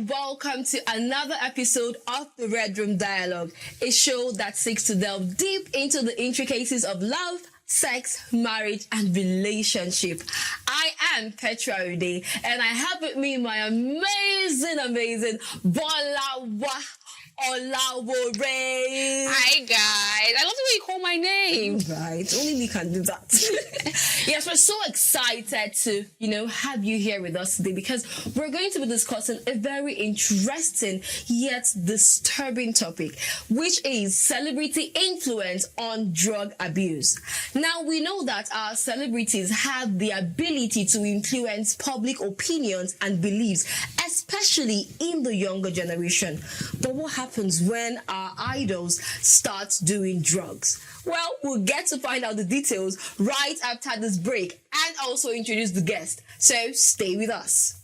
Welcome to another episode of the Red Room Dialogue, a show that seeks to delve deep into the intricacies of love, sex, marriage, and relationship. I am Petra Ude, and I have with me my amazing Bolawa Olawore. Hi guys, I love the way you call my name. Right, only me can do that. Yes, we're so excited to, have you here with us today because we're going to be discussing a very interesting yet disturbing topic, which is celebrity influence on drug abuse. Now, we know that our celebrities have the ability to influence public opinions and beliefs, especially in the younger generation. But what happens when our idols start doing drugs? Well, we'll get to find out the details right after this break and also introduce the guest. So stay with us.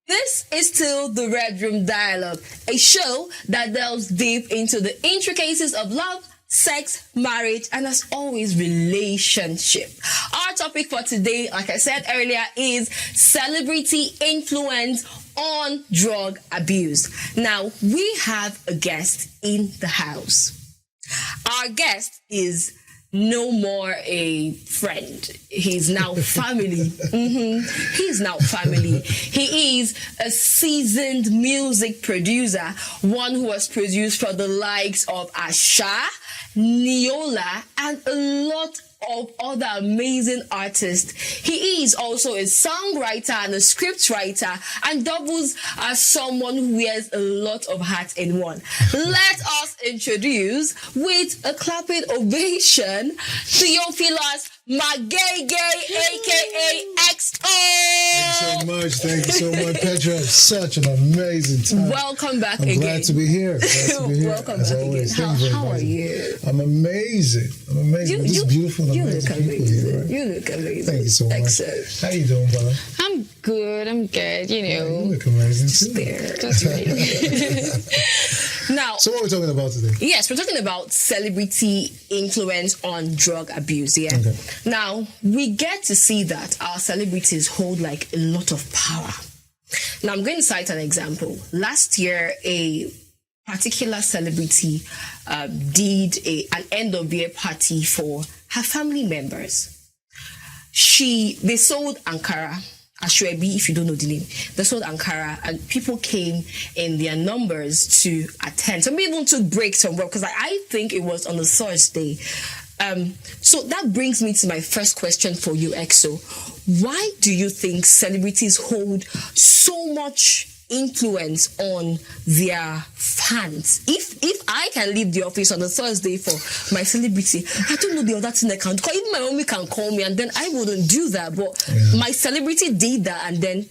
This is still the Red Room Dialogue, a show that delves deep into the intricacies of love, sex, marriage, and as always, relationship. Our topic for today, like I said earlier, is celebrity influence on drug abuse. Now, we have a guest in the house. Our guest is no more a friend. He's now family. He's now family. He is a seasoned music producer, one who has produced for the likes of Asha, Neola, and a lot of other amazing artists. He is also a songwriter and a script writer and doubles as someone who wears a lot of hats in one. Let us introduce, with a clapping ovation, Theophilus Magege, aka XO. Thank you so much, Petra. Such an amazing time. Welcome back I'm again. glad to be here. Welcome back always. again. How are you? I'm amazing. This beautiful, you amazing look people amazing. here, right? You look amazing. Thank you so much. Excellent. How you doing, brother? I'm good, You look amazing too. Just right. Now, So what are we talking about today? yes, we're talking about celebrity influence on drug abuse, yeah? Okay. Now, we get to see that our celebrities hold like a lot of power. Now, I'm going to cite an example. Last year, a particular celebrity did an end-of-year party for her family members. They sold Ankara, Ashwebi, if you don't know the name. They sold Ankara, and people came in their numbers to attend. Some people even took breaks from work because I think it was on a Thursday. So that brings me to my first question for you, EXO. Why do you think celebrities hold so much influence on their fans? If I can leave the office on a Thursday for my celebrity, I don't know the other thing I can do. Even my mommy can call me and then I wouldn't do that. But my celebrity did that and then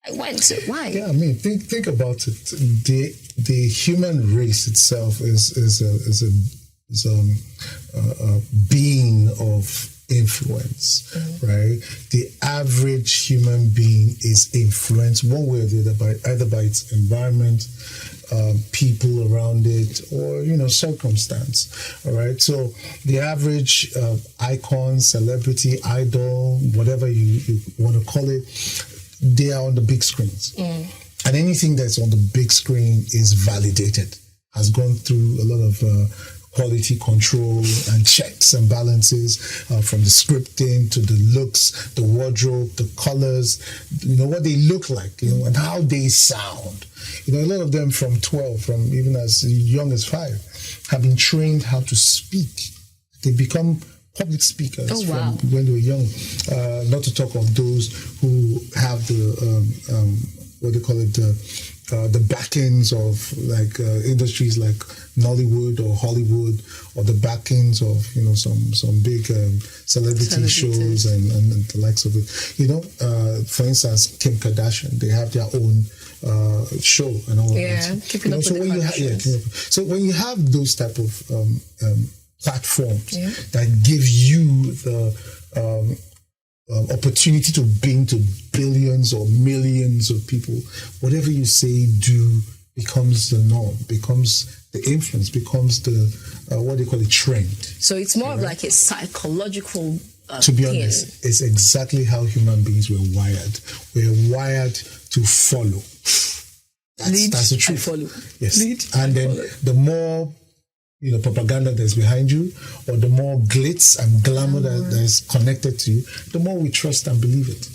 I went. So why? Yeah, I mean, think about it. The human race itself is a being of influence, right? The average human being is influenced one way or the other by either by its environment, people around it, or circumstance. All right. So the average icon, celebrity, idol, whatever you want to call it, they are on the big screens, and anything that's on the big screen is validated, has gone through a lot of quality control and checks and balances, from the scripting to the looks, the wardrobe, the colors, what they look like, and how they sound. A lot of them from 12, from even as young as 5, have been trained how to speak. They become public speakers from when they were young. Not to talk of those who have the what they call it, the backings of industries like Nollywood or Hollywood, or the backings of some big celebrity shows and the likes of it. For instance, Kim Kardashian, they have their own show and all of that. Keeping up with the Kardashians. So when you have those type of platforms that give you the opportunity to bring to billions or millions of people, whatever you say, do, becomes the norm, becomes the influence, becomes the what they call it, trend. So it's more of like a psychological to be honest, it's exactly how human beings were wired. We're wired to follow. That's the truth. Follow. Yes. Lead and then follow. The more propaganda that's behind you, or the more glitz and glamour that is connected to you, the more we trust and believe it.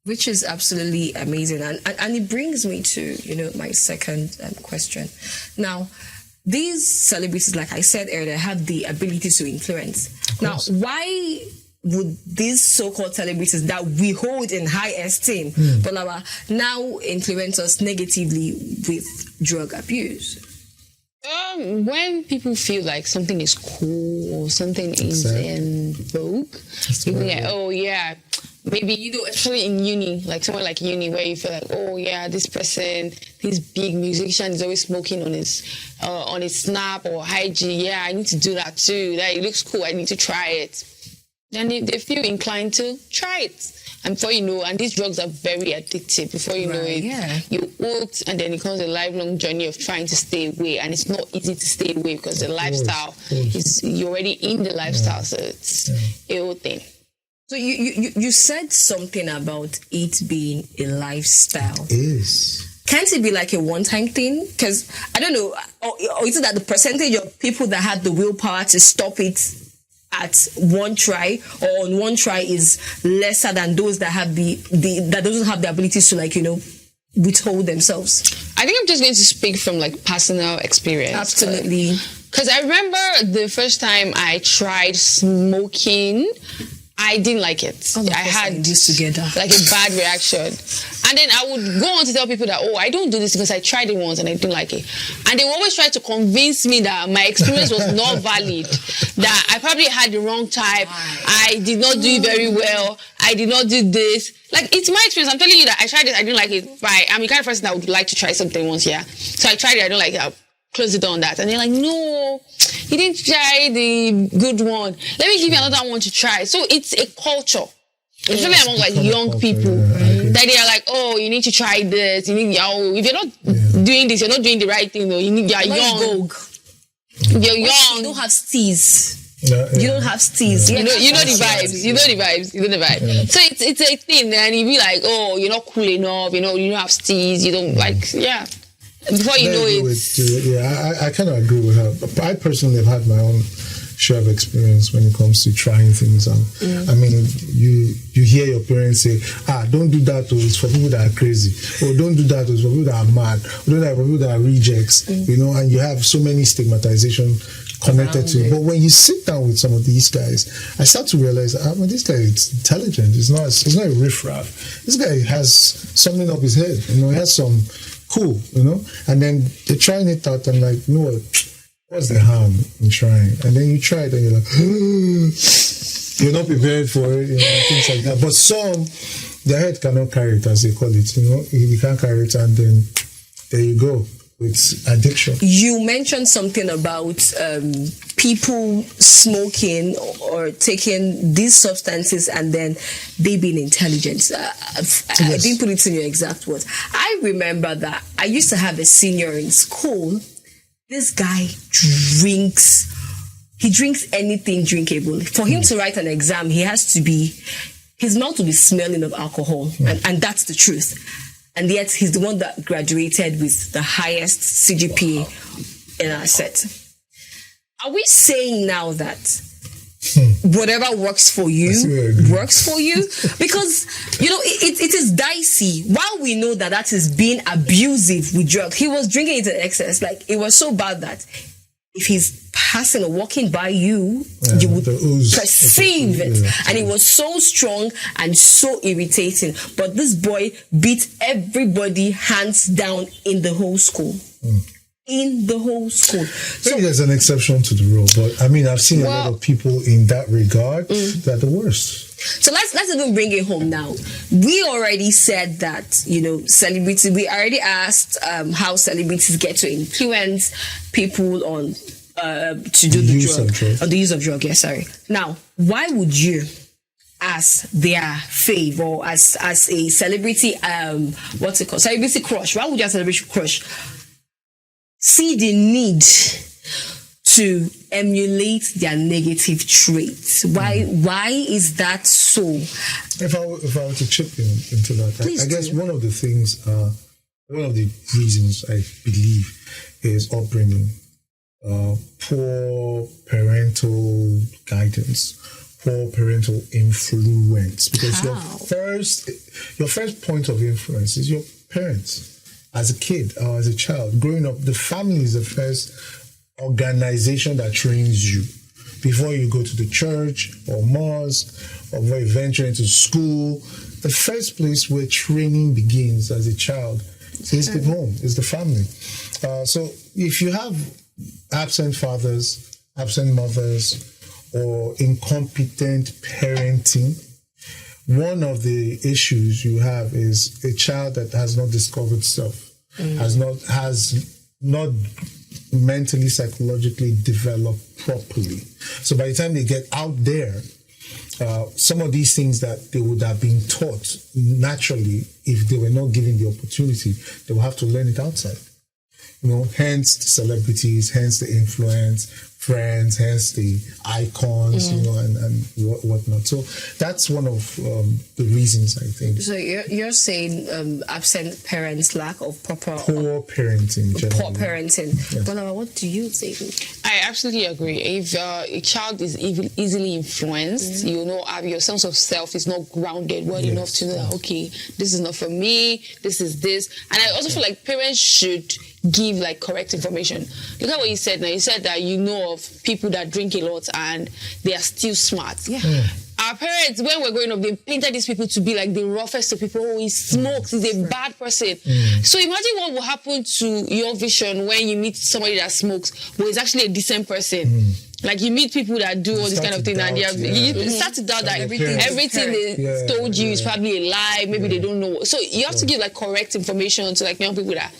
Which is absolutely amazing. And it brings me to, my second question. Now, these celebrities, like I said earlier, have the ability to influence. Now, why would these so-called celebrities that we hold in high esteem, now influence us negatively with drug abuse? When people feel like something is cool or something is in vogue, you think like, maybe, especially in uni, like somewhere like uni, where you feel like, this person, this big musician is always smoking on his Snap or IG. Yeah, I need to do that too. That it looks cool. I need to try it. Then they feel inclined to try it. And before you know, and these drugs are very addictive. Before you know it, you're hooked, and then it becomes a lifelong journey of trying to stay away. And it's not easy to stay away because the lifestyle you're already in the lifestyle, so it's a whole thing. So you said something about it being a lifestyle. It is. Can't it be like a one-time thing? Because I don't know, or is it that the percentage of people that have the willpower to stop it at one try, or on one try, is lesser than those that have that doesn't have the ability to withhold themselves? I think I'm just going to speak from personal experience. Absolutely. Because I remember the first time I tried smoking, I didn't like it. I had this together, a bad reaction. And then I would go on to tell people that, I don't do this because I tried it once and I didn't like it. And they would always try to convince me that my experience was not valid, that I probably had the wrong type, I did not do it very well, I did not do this. It's my experience. I'm telling you that I tried it, I didn't like it. Right? I'm the kind of person that would like to try something once, So I tried it, I don't like it, I'll close it on that. And they're like, no, you didn't try the good one. Let me give you another one to try. So it's a culture. Especially among young people, that they are like, you need to try this. You need, if you're not doing this, you're not doing the right thing. Though. You're young. You're young. You don't have steez. You don't have steez. You know the vibes. You know the vibes. You know the vibe. Yeah. So it's a thing, and you be like, you're not cool enough. You don't have steez. You don't Before you know it. I kind of agree with her. I personally have had my own share of experience when it comes to trying things out. I mean, you hear your parents say, don't do that, it's for people that are crazy, or don't do that, it's for people that are mad, or don't do that for people that are rejects, and you have so many stigmatization connected to it. But when you sit down with some of these guys, I start to realize, this guy is intelligent. It's not a riffraff. This guy has something up his head. He has some cool, and then they're trying it out and what's the harm in trying? And then you try it and you're like, you're not prepared for it, things like that. But some, their head cannot carry it, as they call it, you can't carry it, and then there you go. with addiction. You mentioned something about people smoking or taking these substances and then they being intelligent. I didn't put it in your exact words. I remember that I used to have a senior in school. This guy drinks. He drinks anything drinkable. For him to write an exam, his mouth will be smelling of alcohol. And that's the truth. And yet he's the one that graduated with the highest CGPA in our set. Are we saying now that whatever works for you works for you? Because, it is dicey. While we know that is being abusive with drugs, he was drinking it in excess. Like, it was so bad that if he's passing or walking by you, you would perceive it. And it was so strong and so irritating. But this boy beat everybody hands down in the whole school. In the whole school. Maybe there's an exception to the rule, but I mean, I've seen a lot of people in that regard that are the worst. So let's even bring it home now. We already said that, celebrities, we already asked how celebrities get to influence people on to do the drug. On the use of drug, yes, sorry. Now, why would you, as their fave or as a celebrity, celebrity crush, why would you as a celebrity crush see the need to emulate their negative traits? Why is that so? If I were to chip into that, I guess one of the things, one of the reasons I believe is upbringing, poor parental guidance, poor parental influence. Because your first point of influence is your parents. As a kid or as a child, growing up, the family is the first organization that trains you. Before you go to the church or mosque or before you venture into school, the first place where training begins as a child is the home, is the family. So if you have absent fathers, absent mothers, or incompetent parenting, one of the issues you have is a child that has not discovered self, has not mentally, psychologically developed properly. So by the time they get out there, some of these things that they would have been taught naturally, if they were not given the opportunity, they will have to learn it outside. Hence the celebrities, hence the influence, friends, hence the icons, and whatnot. So that's one of the reasons, I think. So you're saying absent parents, lack of proper... Poor parenting, generally. Poor parenting. Yes. But what do you think? I absolutely agree. If a child is easily influenced, your sense of self is not grounded well enough to know that, okay, this is not for me, this is this. And I also feel like parents should give correct information. Look at what you said now. You said that of people that drink a lot and they are still smart. Our parents, when we're growing up, they painted these people to be like the roughest of people. Oh, he smokes, he's a bad person. So imagine what will happen to your vision when you meet somebody that smokes, who is actually a decent person. Like, you meet people that do all this kind of thing, and you start to doubt that everything they told you is probably a lie. Maybe they don't know. So you have to give correct information to young people that,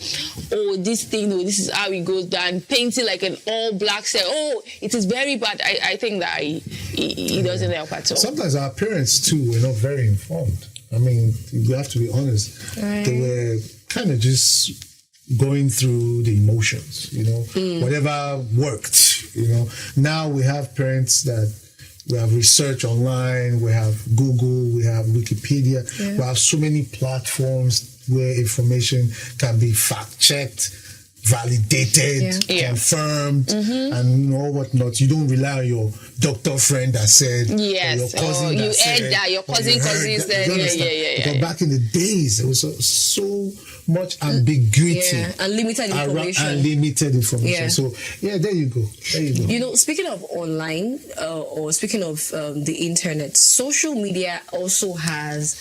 this thing, this is how it goes down. Painting like an all black set. It is very bad. I think that he doesn't help at all. Sometimes our parents too were not very informed. I mean, you have to be honest. Right. They were kind of just going through the emotions, whatever worked. Now we have parents that we have research online, we have Google, we have Wikipedia, we have so many platforms where information can be fact-checked, validated, confirmed, and whatnot. You don't rely on your doctor friend that said, or your cousin that said, your cousin said, Because back in the days, there was so much ambiguity, unlimited information. So there you go. Speaking of online or speaking of the internet, social media also has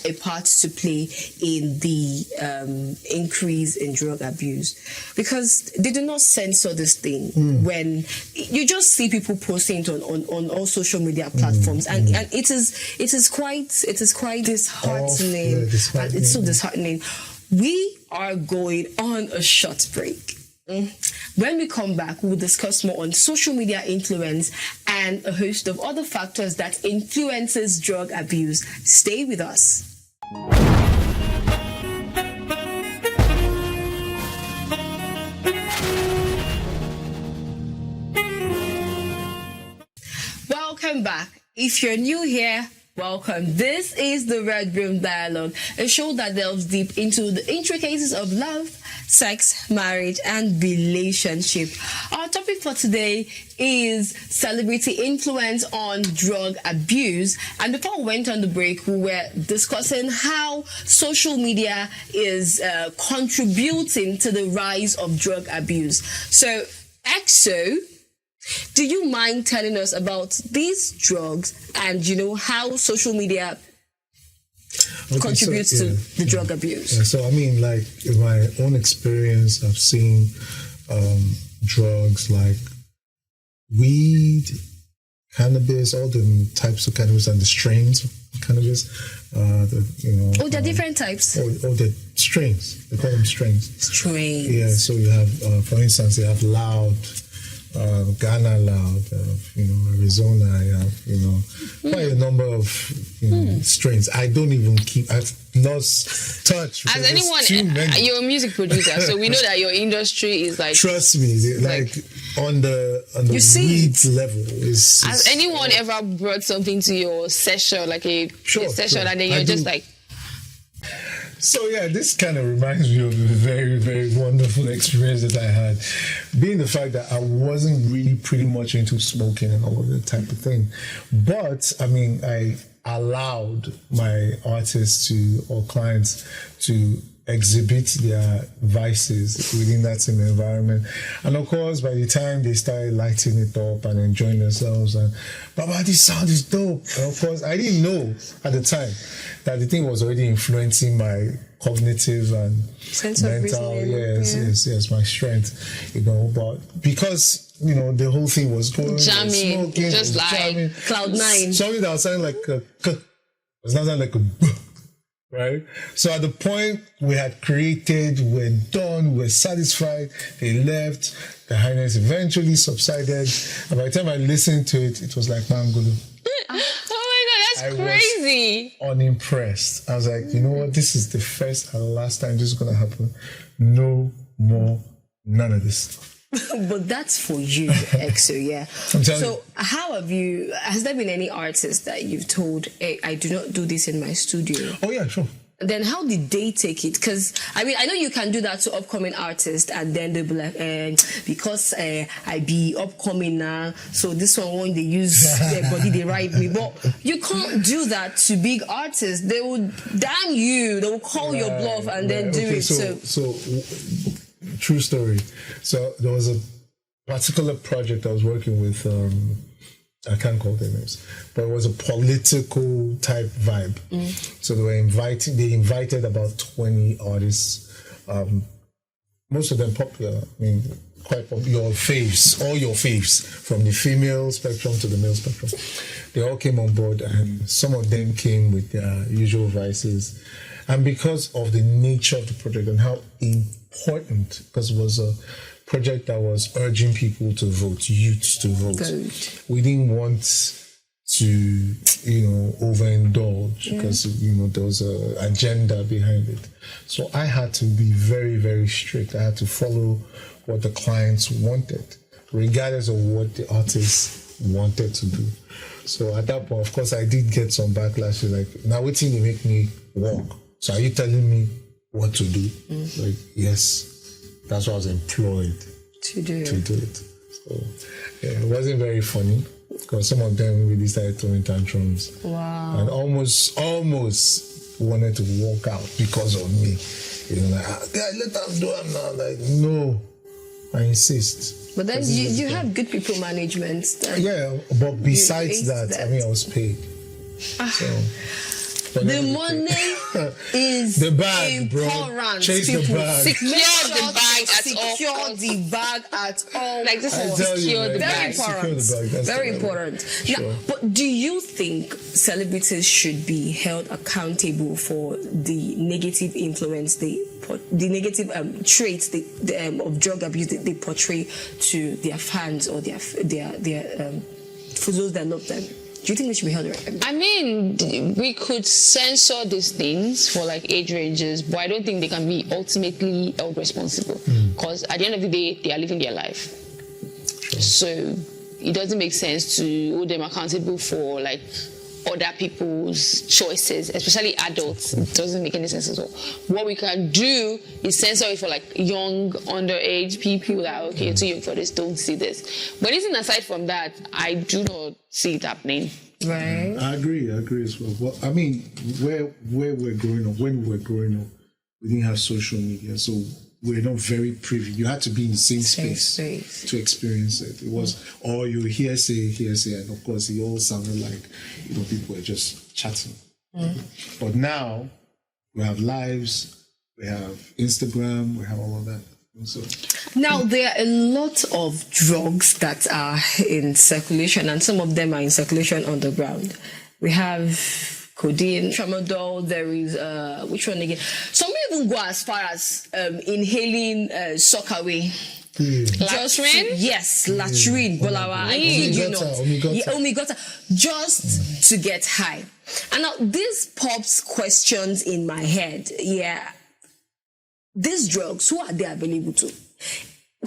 a part to play in the increase in drug abuse, because they do not censor this thing. When you just see people posting it on all social media platforms, and it is quite disheartening. Disheartening. It's so disheartening. We are going on a short break. When we come back, we'll discuss more on social media influence and a host of other factors that influences drug abuse. Stay with us. Welcome back. If you're new here, welcome. This is the Red Room Dialogue, a show that delves deep into the intricacies of love, sex, marriage, and relationship. Our topic for today is celebrity influence on drug abuse. And before we went on the break, we were discussing how social media is contributing to the rise of drug abuse. So, EXO, do you mind telling us about these drugs and, how social media contributes to the drug abuse? Yeah, so, I mean, like, in my own experience, I've seen drugs like weed, cannabis, all the types of cannabis and the strains of cannabis. There are different types. The strains. They call them strains. Strains. Yeah, so you have, for instance, you have loud, Ghana loud, Arizona, I have, quite a number of strains. I don't even I've lost touch. As anyone, you're a music producer, so we know that your industry is like. Trust me, like on the weed level is. Has anyone ever brought something to your session, like a session, and then you're just like. So yeah, this kind of reminds me of a very, very wonderful experience that I had. Being the fact that I wasn't really pretty much into smoking and all of that type of thing. But, I mean, I allowed my artists or clients to exhibit their vices within that same environment. And of course, by the time they started lighting it up and enjoying themselves, and Baba, this sound is dope. And of course, I didn't know at the time that the thing was already influencing my cognitive and sense mental, of yes, my strength, but because, the whole thing was going, jamming, smoking, just like jamming, Cloud9. Something that was sounding like a k, it's not sounding like a b. Right? So at the point we had created, we're done, we're satisfied, they left, the highness eventually subsided, and by the time I listened to it, it was like Mangolo. Oh my God, that's crazy. Was unimpressed. I was like, you know what, this is the first and last time this is going to happen. No more, none of this stuff. But that's for you, EXO, yeah. So has there been any artist that you've told, hey, I do not do this in my studio? Oh yeah, sure. Then how did they take it? Because, I mean, I know you can do that to upcoming artists, and then they'll be like, because I be upcoming now, so this one they use their body, they write me. But you can't do that to big artists. They will damn you. They will call your bluff and then do it. So, true story. So there was a particular project I was working with, I can't call their names, but it was a political type vibe. So they invited about 20 artists, most of them popular, I mean, quite popular, all your faves, from the female spectrum to the male spectrum. They all came on board, and some of them came with their usual vices. And because of the nature of the project and how important, because it was a project that was urging people to vote, youths to vote. We didn't want to, overindulge because, there was an agenda behind it. So I had to be very, very strict. I had to follow what the clients wanted, regardless of what the artists wanted to do. So at that point, of course, I did get some backlash. Like, now waiting to make me walk. So are you telling me what to do? Like, yes. That's what I was employed to do it. So yeah, it wasn't very funny because some of them really started throwing tantrums. Wow. And almost wanted to walk out because of me. Let them do it now. Like, no, I insist. But then you have good people management. Yeah, but besides that, I mean, I was paid. So the money is the bag, important. Bro. Chase the bag. Secure the bag at all. Secure the bag at all. Like this is secure the bag. Very important. Sure. Now, but do you think celebrities should be held accountable for the negative influence they the negative traits of drug abuse they portray to their fans or their for those that love them? Do you think they should be held? I mean, we could censor these things for like age ranges, but I don't think they can be ultimately held responsible because at the end of the day, they are living their life. Sure. So it doesn't make sense to hold them accountable for like other people's choices, especially adults. It doesn't make any sense at all. What we can do is censor it for like young, underage people that are okay, too young for this, don't see this. But even aside from that, I do not see it happening. Right. I agree as well. Well, I mean, where we're growing up, when we were growing up, we didn't have social media, so we're not very privy. You had to be in the same space to experience it. It was, or you hearsay, and of course, it all sounded like, people were just chatting. But now, we have lives, we have Instagram, we have all of that. So, now, there are a lot of drugs that are in circulation, and some of them are in circulation on the ground. We have codeine, tramadol, there is, which one again? Some even go as far as inhaling sockaway. Latrine? Yes, latrine, bolawa, omigota, just to get high. And now this pops questions in my head. Yeah, these drugs, who are they available to?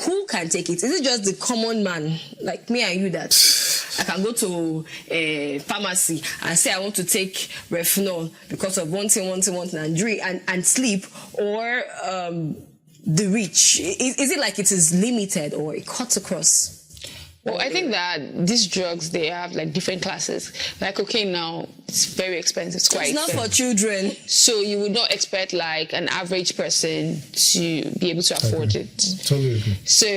Who can take it? Is it just the common man like me and you that I can go to a pharmacy and say I want to take Refenol because of one thing, and drink and sleep, or the rich? Is it like it is limited or it cuts across? Well, I think that these drugs, they have like different classes. Like cocaine now, it's very expensive. It's quite expensive. Not for children. So you would not expect like an average person to be able to afford it. Totally agree. So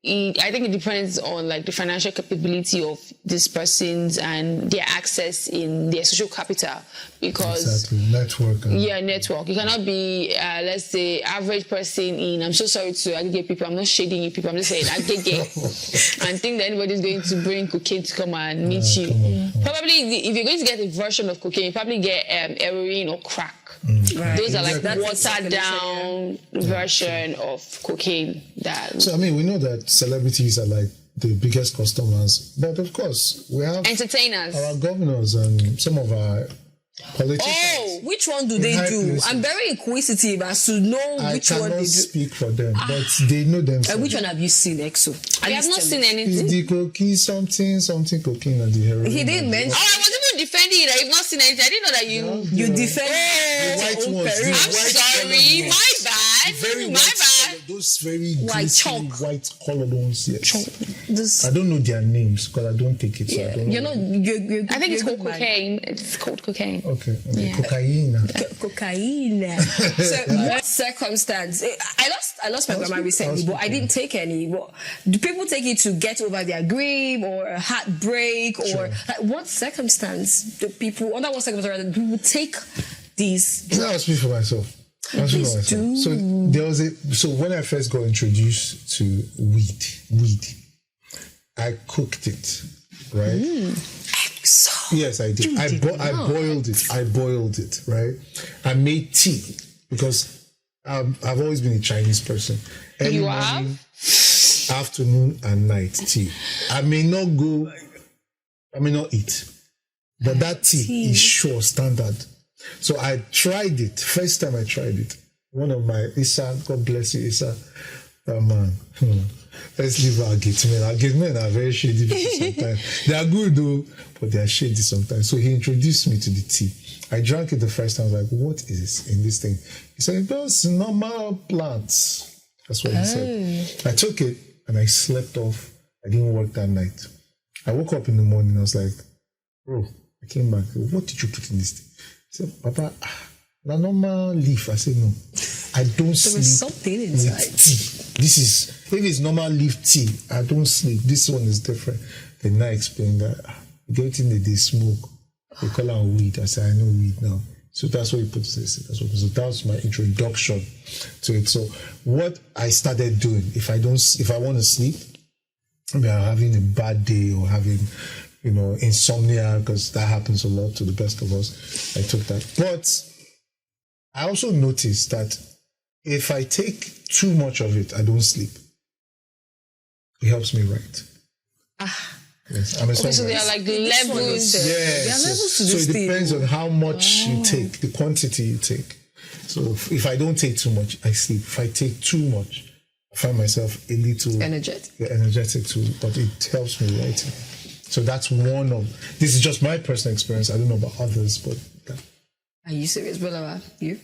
I think it depends on like the financial capability of these persons and their access in their social capital, because network. Network. You cannot be let's say average person in, I'm so sorry to aggregate people, I'm not shading you people, I'm just saying aggregate and think that anybody's going to bring cocaine to come and meet you. Probably if you're going to get a version of cocaine, you probably get heroin or crack. Right. Those are like watered down version of cocaine. So I mean, we know that celebrities are like the biggest customers, but of course we have entertainers, our governors, and some of our politicians. Oh, which one do they do? Places. I'm very inquisitive as to know which one they do. I cannot speak for them, but they know themselves. Which one have you seen, Exo? I have not seen anything. It's the cocaine, something cocaine, and the heroin. He didn't mention. Oh, I was even defending it. I have not seen anything. I didn't know that you defend the white ones. I'm sorry, my bad. My bad. Those very white colored ones. Yes. I don't know their names because I don't take it. So I don't know. I think it's called cocaine. It's called cocaine. Okay. Cocaine. Cocaine. So, what circumstance? I lost my grandma recently, but I didn't take any. But do people take it to get over their grief or a heartbreak, or like, what circumstance do people? Under what circumstance do people take these? I'll speak for myself. Please do. So there was so when I first got introduced to weed, I cooked it, right? Yes, I did. I boiled it, right? I made tea because I've always been a Chinese person. Early morning, afternoon, and night tea. I may not eat, but that tea is sure standard. So I tried it. First time I tried it. One of my Issa, God bless you, Issa. Oh man. Let's leave our gate men. Our gate men are very shady people sometimes. They are good though, but they are shady sometimes. So he introduced me to the tea. I drank it the first time. I was like, what is this in this thing? He said, those normal plants. That's what he said. I took it and I slept off. I didn't work that night. I woke up in the morning. I was like, bro, I came back. What did you put in this thing? He said, Papa, the normal leaf. I said, no, I don't sleep. There is something inside. With tea. This is, if it's normal leaf tea, I don't sleep. This one is different. Then I explained that getting the smoke, they call it weed. I said, I know weed now. So that's what he put this. So that was my introduction to it. So what I started doing, if I want to sleep, maybe I'm having a bad day or having, insomnia, because that happens a lot to the best of us. I took that. But I also noticed that if I take too much of it, I don't sleep. It helps me write. Yes, I'm a Okay, so songwriter. there are like levels. Yes, There are levels to so this it thing. depends on how much you take, the quantity you take. So if I don't take too much, I sleep. If I take too much, I find myself a little energetic too, but it helps me writing. So that's one of, this is just my personal experience. I don't know about others, but yeah. Are you serious, Bola? You?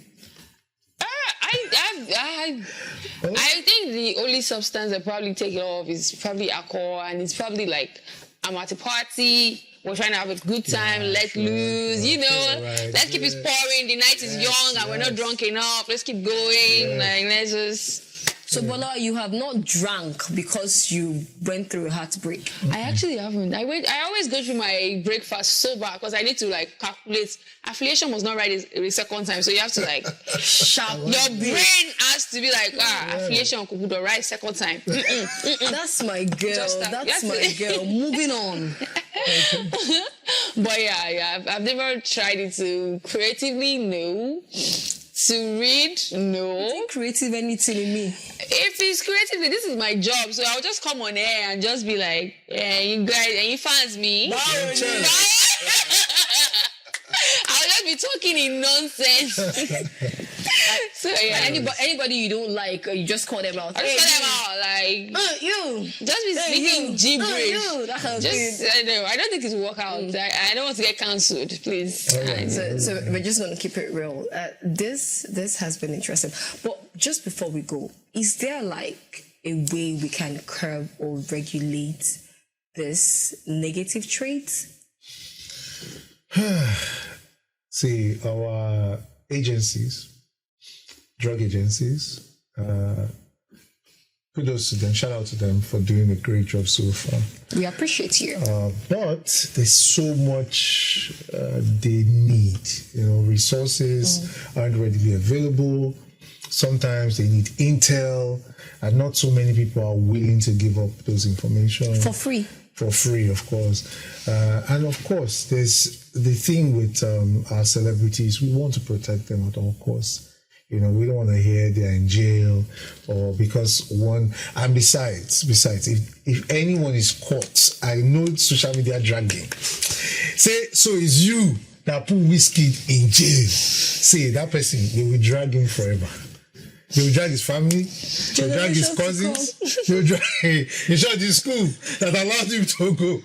I think the only substance I probably take it off is probably alcohol, and it's probably like I'm at a party, we're trying to have a good time, let loose, you know. Let's keep it pouring. The night is young and we're not drunk enough. Let's keep going. Like let's just. So, Bola, you have not drank because you went through a heartbreak. I actually haven't. I always go through my breakfast sober because I need to like calculate. Affiliation was not right the second time, so you have to like sharp. Your brain has to be like, affiliation could be right second time. That's my girl. Just that. That's my girl. Moving on. But yeah, I've never tried it to creatively, no. To read, no. Creative anything in me. If it's creatively, this is my job, so I'll just come on air and just be like, yeah, you guys, and you fans me. I'll just be talking in nonsense. So yeah, Anybody you don't like, you just call them out. I just call them out, like you. just be speaking gibberish. You. That kind of thing. Just I don't think it's work out. I don't want to get cancelled, please. So we're just going to keep it real. This has been interesting. But just before we go, is there like a way we can curb or regulate this negative trait? See, our agencies, drug agencies, kudos to them, shout out to them for doing a great job so far. We appreciate you. But there's so much they need. Resources aren't readily available. Sometimes they need intel, and not so many people are willing to give up those information. For free. For free, of course. And of course, there's the thing with our celebrities, we want to protect them at all costs. We don't want to hear they're in jail or because and besides, if anyone is caught, I know social media dragging. Say, so it's you that put whiskey in jail. Say, that person, they will drag him forever. They will drag his family, they will drag his cousins, they will drag, in short, the school that allowed him to go,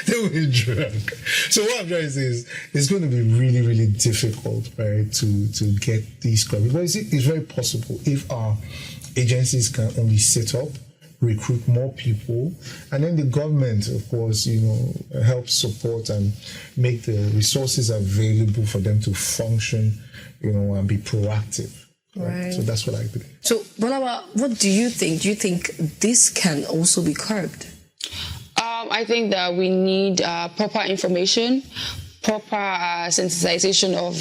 they will drag. So what I'm trying to say is, it's going to be really, really difficult, right, to get these covered. But it's very possible if our agencies can only set up, recruit more people, and then the government, of course, help support and make the resources available for them to function, and be proactive. Right. So that's what I believe. So, Bolawa, what do you think? Do you think this can also be curbed? I think that we need proper information, proper sensitization of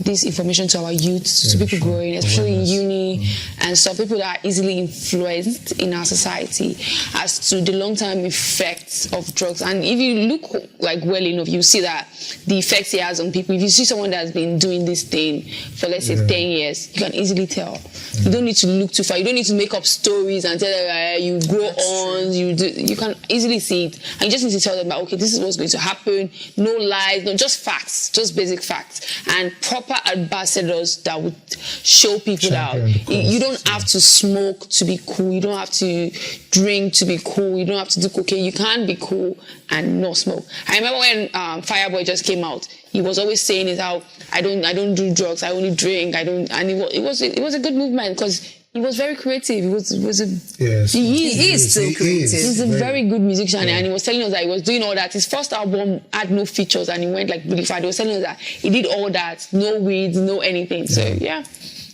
this information to our youth, to people growing, especially in uni, and some people that are easily influenced in our society as to the long-term effects of drugs. And if you look well enough, you see that the effects it has on people. If you see someone that's been doing this thing for, let's say, 10 years, you can easily tell. You don't need to look too far. You don't need to make up stories and tell them you grow on. You can easily see it. And you just need to tell them that, okay, this is what's going to happen. No lies, no, just facts, just basic facts. And proper ambassadors that would show people that you don't have to smoke to be cool. You don't have to drink to be cool. You don't have to do cocaine. You can be cool and not smoke. I remember when Fireboy just came out, he was always saying is how I don't do drugs, I only drink, and it was a good movement because he was very creative. He is still creative. He's a very good musician, and he was telling us that he was doing all that. His first album had no features, and he went really far. He was telling us that he did all that, no weeds, no anything. So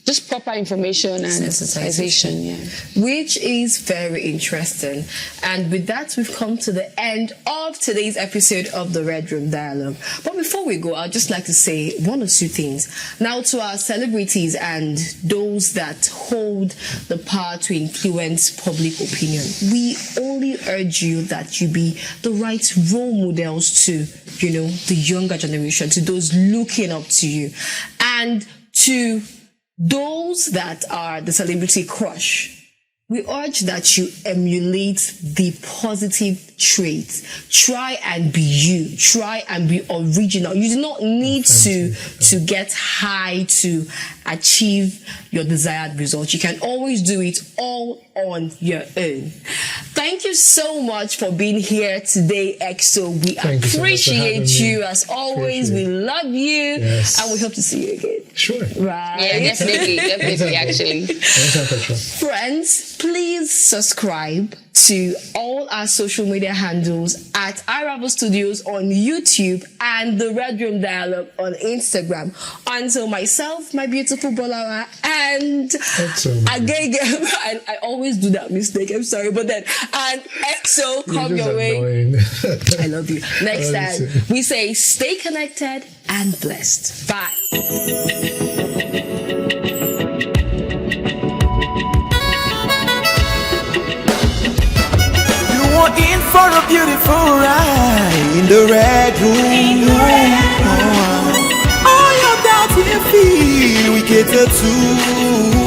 just proper information and sensitization, which is very interesting. And with that, we've come to the end of today's episode of the Red Room Dialogue. But before we go, I'd just like to say one or two things. Now, to our celebrities and those that hold the power to influence public opinion, we only urge you that you be the right role models to, the younger generation, to those looking up to you, and to those that are the celebrity crush, we urge that you emulate the positive traits. Try and be you. Try and be original. You do not need to get high to achieve your desired result. You can always do it all on your own. Thank you so much for being here today, EXO. We Thank you so much for having appreciate me. you as always. Appreciate We love you, Yes. and we hope to see you again. Sure. Right? Yeah, definitely, actually. Anytime, Petra. Friends, please subscribe to all our social media handles at iRavel Studios on YouTube and the Red Room Dialogue on Instagram. Until myself, my beautiful Bolawa, and Agege, and I always do that mistake, I'm sorry, but then, and EXO come your way. I love you. Next time, we say stay connected and blessed. Bye. In for a beautiful ride in the red room. All your doubts you feel, we cater to.